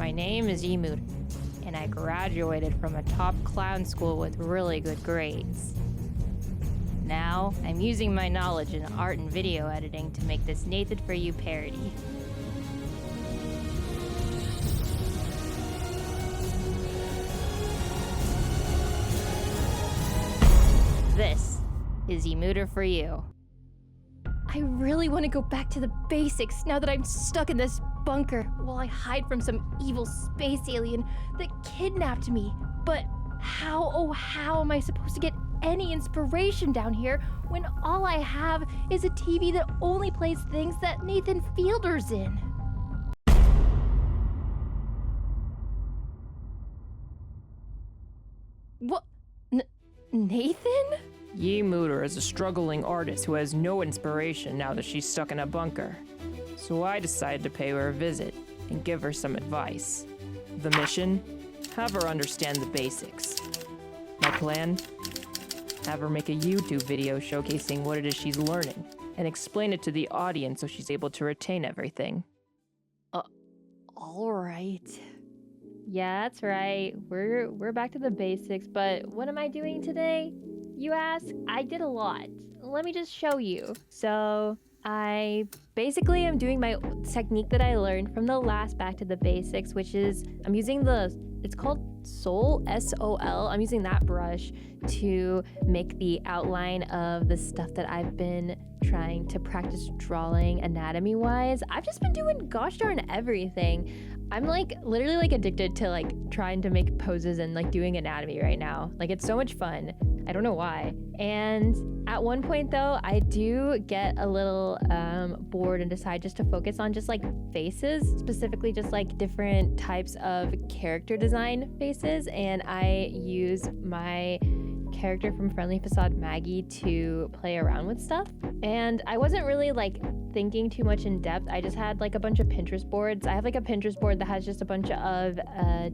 My name is YeeMudder, and I graduated from a top clown school with really good grades. Now, I'm using my knowledge in art and video editing to make this Nathan For You parody. This is YeeMudder For You. I really want to go back to the basics now that I'm stuck in this bunker while I hide from some evil space alien that kidnapped me. But how, oh how am I supposed to get any inspiration down here when all I have is a TV that only plays things that Nathan Fielder's in? What? Nathan? YeeMudder is a struggling artist who has no inspiration now that she's stuck in a bunker. So I decided to pay her a visit and give her some advice. The mission? Have her understand the basics. My plan? Have her make a YouTube video showcasing what it is she's learning and explain it to the audience so she's able to retain everything. All right. Yeah, that's right. We're back to the basics, but what am I doing today? You ask? I did a lot. Let me just show you. So I basically am doing my technique that I learned from the last Back to the Basics, which is I'm using it's called Sol, S-O-L. I'm using that brush to make the outline of the stuff that I've been trying to practice drawing anatomy-wise. I've just been doing gosh darn everything. I'm literally addicted to trying to make poses and doing anatomy right now. It's so much fun. I don't know why. And at one point though, I do get a little bored and decide just to focus on just faces, specifically just different types of character design faces. And I use my character from Friendly Facade, Maggie, to play around with stuff. And I wasn't really thinking too much in depth. I just had a bunch of Pinterest boards. I have a Pinterest board that has just a bunch of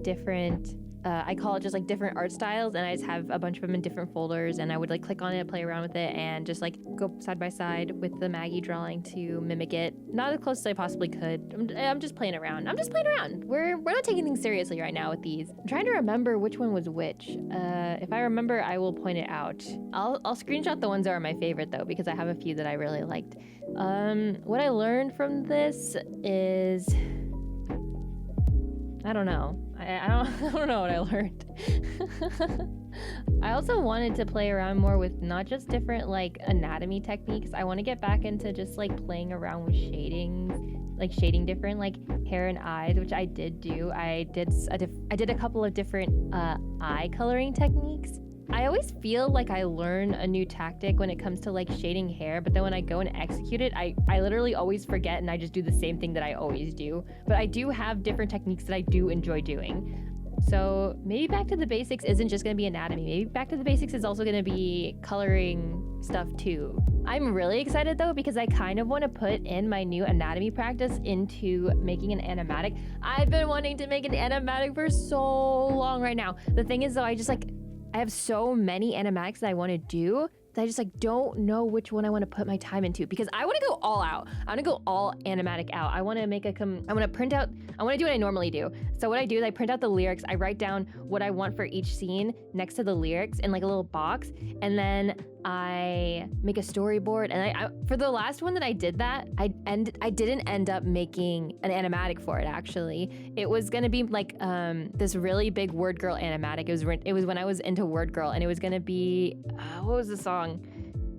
different I call it just different art styles, and I just have a bunch of them in different folders, and I would click on it, play around with it, and just go side by side with the Maggie drawing to mimic it. Not as close as I possibly could. I'm just playing around. We're not taking things seriously right now with these. I'm trying to remember which one was which. If I remember, I will point it out. I'll screenshot the ones that are my favorite though, because I have a few that I really liked. What I learned from this is, I don't know. I don't know what I learned. I also wanted to play around more with not just different anatomy techniques. I want to get back into just playing around with shading, shading different hair and eyes, which I did do. I did a couple of different eye coloring techniques. I always feel I learn a new tactic when it comes to shading hair, but then when I go and execute it, I literally always forget and I just do the same thing that I always do. But I do have different techniques that I do enjoy doing. So maybe Back to the Basics isn't just going to be anatomy. Maybe Back to the Basics is also going to be coloring stuff too. I'm really excited though, because I kind of want to put in my new anatomy practice into making an animatic. I've been wanting to make an animatic for so long right now. The thing is though, I have so many animatics that I want to do that I just don't know which one I want to put my time into, because I want to go all out. I want to go all animatic out. I want to print out, I want to do what I normally do. So what I do is I print out the lyrics, I write down what I want for each scene next to the lyrics in a little box, and then I make a storyboard. And I for the last one that I did that, I didn't end up making an animatic for it actually. It was gonna be this really big Word Girl animatic. It was when I was into Word Girl, and it was gonna be what was the song?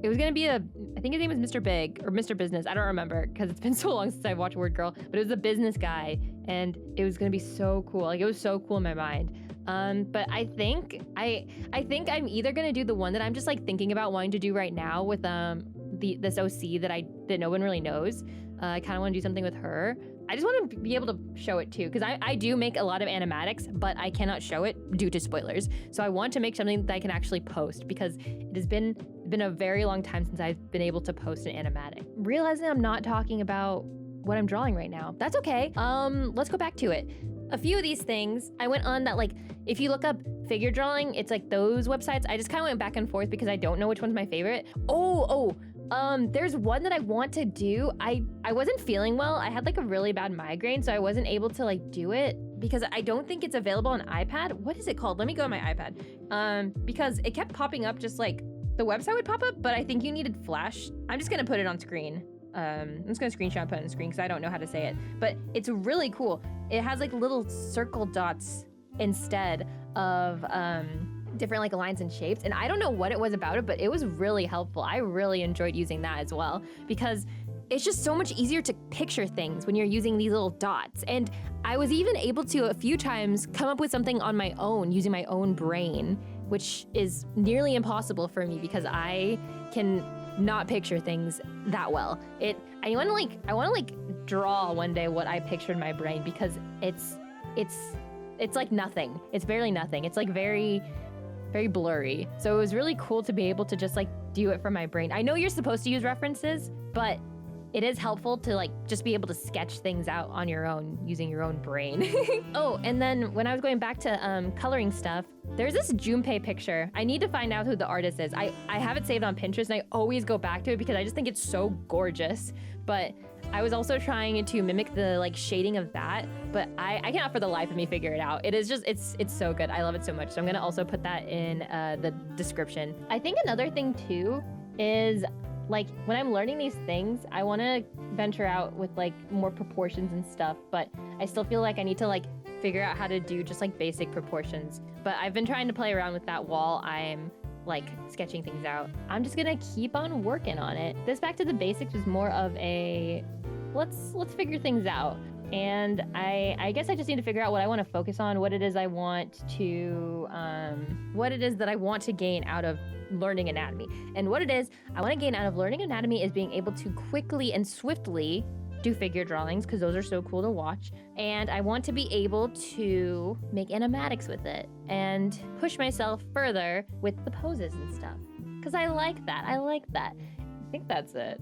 It was gonna be I think his name was Mr. Big or Mr. Business. I don't remember because it's been so long since I watched Word Girl, but it was a business guy, and it was gonna be so cool. It was so cool in my mind. But I think I'm either gonna do the one that I'm just thinking about wanting to do right now with this OC that no one really knows. I kind of want to do something with her. I just want to be able to show it too, because I do make a lot of animatics, but I cannot show it due to spoilers. So I want to make something that I can actually post, because it has been a very long time since I've been able to post an animatic. Realizing I'm not talking about what I'm drawing right now. That's okay. Let's go back to it. A few of these things, I went on that if you look up figure drawing, it's those websites. I just kind of went back and forth because I don't know which one's my favorite. There's one that I want to do. I wasn't feeling well. I had like a really bad migraine, so I wasn't able to like do it because I don't think it's available on iPad. What is it called? Let me go on my iPad. Because it kept popping up just like the website would pop up, but I think you needed Flash. I'm just gonna put it on screen. I'm just gonna screenshot and put it on the screen because I don't know how to say it. But it's really cool. It has like little circle dots instead of different like lines and shapes, and I don't know what it was about it, but it was really helpful. I really enjoyed using that as well because it's just so much easier to picture things when you're using these little dots. And I was even able to a few times come up with something on my own using my own brain, which is nearly impossible for me because I can not picture things that well. I want to like draw one day what I pictured in my brain because it's like nothing. It's barely nothing. It's like very blurry. So it was really cool to be able to just like do it from my brain. I know you're supposed to use references, but it is helpful to like just be able to sketch things out on your own using your own brain. Oh, and then when I was going back to coloring stuff, there's this Junpei picture. I need to find out who the artist is. I have it saved on Pinterest and I always go back to it because I just think it's so gorgeous. But I was also trying to mimic the like shading of that, but I cannot for the life of me figure it out. It is just, it's so good. I love it so much. So I'm gonna also put that in the description. I think another thing too is like when I'm learning these things, I wanna venture out with like more proportions and stuff, but I still feel like I need to like figure out how to do just like basic proportions. But I've been trying to play around with that while I'm like sketching things out. I'm just gonna keep on working on it. This back to the basics is more of a let's figure things out. And I guess I just need to figure out what I want to focus on, what it is I want to what it is that I want to gain out of learning anatomy. And what it is I want to gain out of learning anatomy is being able to quickly and swiftly do figure drawings because those are so cool to watch. And I want to be able to make animatics with it and push myself further with the poses and stuff because I like that. I think that's it.